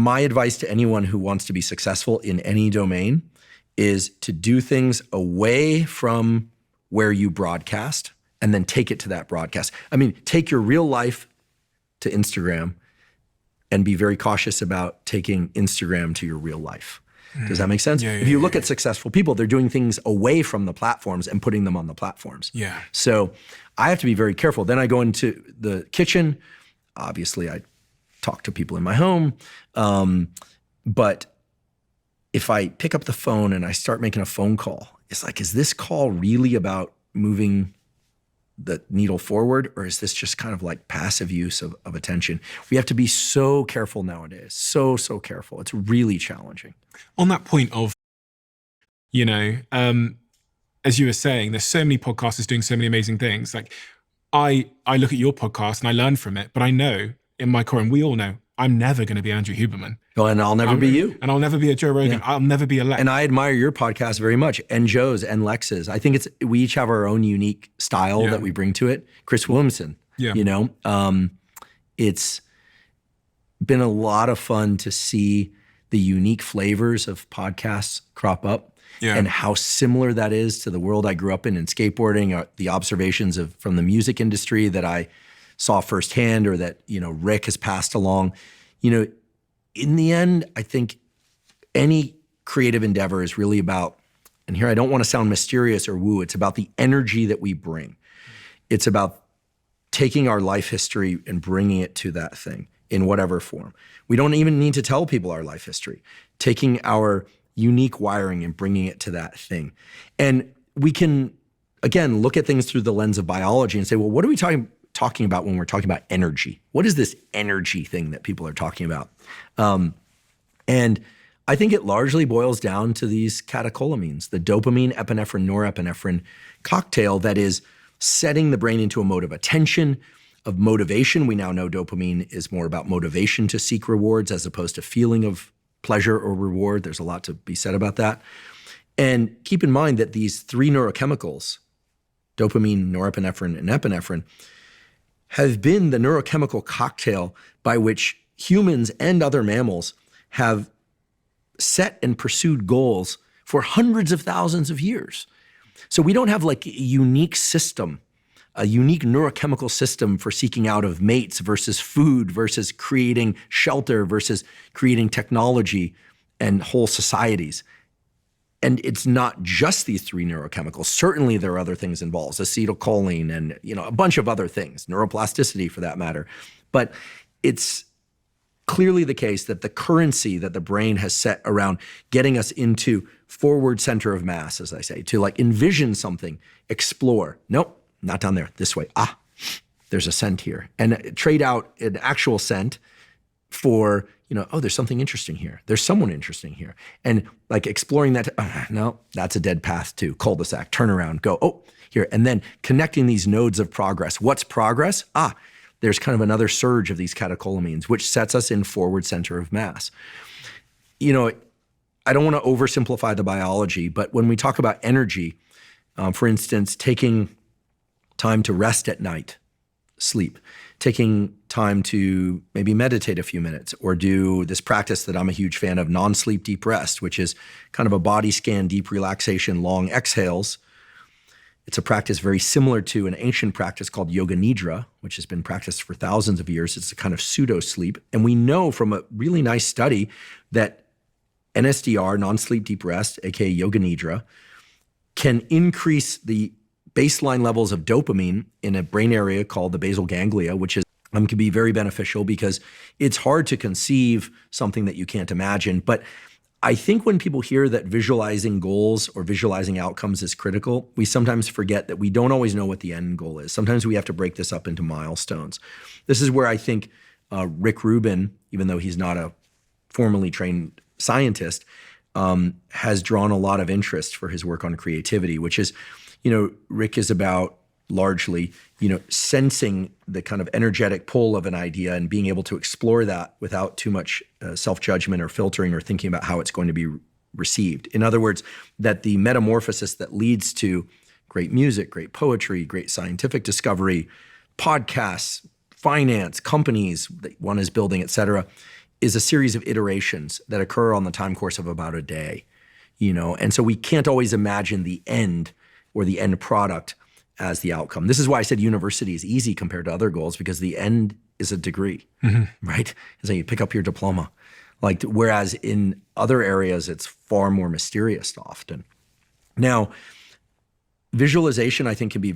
my advice to anyone who wants to be successful in any domain is to do things away from where you broadcast and then take it to that broadcast. I mean, take your real life to Instagram and be very cautious about taking Instagram to your real life. Does that make sense? Yeah, if you look at successful people, they're doing things away from the platforms and putting them on the platforms. Yeah. So I have to be very careful. Then I go into the kitchen. Obviously, I talk to people in my home. But if I pick up the phone and I start making a phone call, it's like, is this call really about moving the needle forward, or is this just kind of like passive use of attention? We have to be so careful nowadays. So careful. It's really challenging. On that point of, as you were saying, there's so many podcasters doing so many amazing things. Like I look at your podcast and I learn from it, but I know in my core, and we all know, I'm never going to be Andrew Huberman. Well, and I'll never be you. And I'll never be a Joe Rogan. Yeah. I'll never be a Lex. And I admire your podcast very much, and Joe's and Lex's. I think we each have our own unique style that we bring to it. Chris Williamson, it's been a lot of fun to see the unique flavors of podcasts crop up and how similar that is to the world I grew up in skateboarding, the observations from the music industry that I saw firsthand, or that, Rick has passed along. In the end, I think any creative endeavor is really about, and here I don't want to sound mysterious or woo, it's about the energy that we bring. It's about taking our life history and bringing it to that thing in whatever form. We don't even need to tell people our life history. Taking our unique wiring and bringing it to that thing. And we can, again, look at things through the lens of biology and say, well, what are we talking about when we're talking about energy? What is this energy thing that people are talking about? And I think it largely boils down to these catecholamines, the dopamine, epinephrine, norepinephrine cocktail that is setting the brain into a mode of attention, of motivation. We now know dopamine is more about motivation to seek rewards as opposed to feeling of pleasure or reward. There's a lot to be said about that. And keep in mind that these three neurochemicals, dopamine, norepinephrine, and epinephrine, have been the neurochemical cocktail by which humans and other mammals have set and pursued goals for hundreds of thousands of years. So we don't have like a unique system, a unique neurochemical system for seeking out of mates versus food versus creating shelter versus creating technology and whole societies. And it's not just these three neurochemicals. Certainly there are other things involved, acetylcholine and a bunch of other things, neuroplasticity for that matter. But it's clearly the case that the currency that the brain has set around getting us into forward center of mass, as I say, to like envision something, explore. Nope, not down there, this way. There's a scent here. And trade out an actual scent for, oh, there's something interesting here. There's someone interesting here. And like exploring that, no, that's a dead path too. Cul-de-sac, turn around, go, oh, here. And then connecting these nodes of progress. What's progress? There's kind of another surge of these catecholamines, which sets us in forward center of mass. I don't want to oversimplify the biology, but when we talk about energy, for instance, taking time to rest at night, sleep, taking time to maybe meditate a few minutes or do this practice that I'm a huge fan of, non-sleep deep rest, which is kind of a body scan, deep relaxation, long exhales. It's a practice very similar to an ancient practice called yoga nidra, which has been practiced for thousands of years. It's a kind of pseudo sleep. And we know from a really nice study that NSDR, non-sleep deep rest, aka yoga nidra, can increase the baseline levels of dopamine in a brain area called the basal ganglia, which is can be very beneficial because it's hard to conceive something that you can't imagine. But I think when people hear that visualizing goals or visualizing outcomes is critical, we sometimes forget that we don't always know what the end goal is. Sometimes we have to break this up into milestones. This is where I think Rick Rubin, even though he's not a formally trained scientist, has drawn a lot of interest for his work on creativity, which is, Rick is about largely, sensing the kind of energetic pull of an idea and being able to explore that without too much self-judgment or filtering or thinking about how it's going to be received. In other words, that the metamorphosis that leads to great music, great poetry, great scientific discovery, podcasts, finance, companies that one is building, et cetera, is a series of iterations that occur on the time course of about a day, And so we can't always imagine the end or the end product as the outcome. This is why I said university is easy compared to other goals, because the end is a degree, right? And so you pick up your diploma. Whereas in other areas, it's far more mysterious often. Now, visualization, I think, can be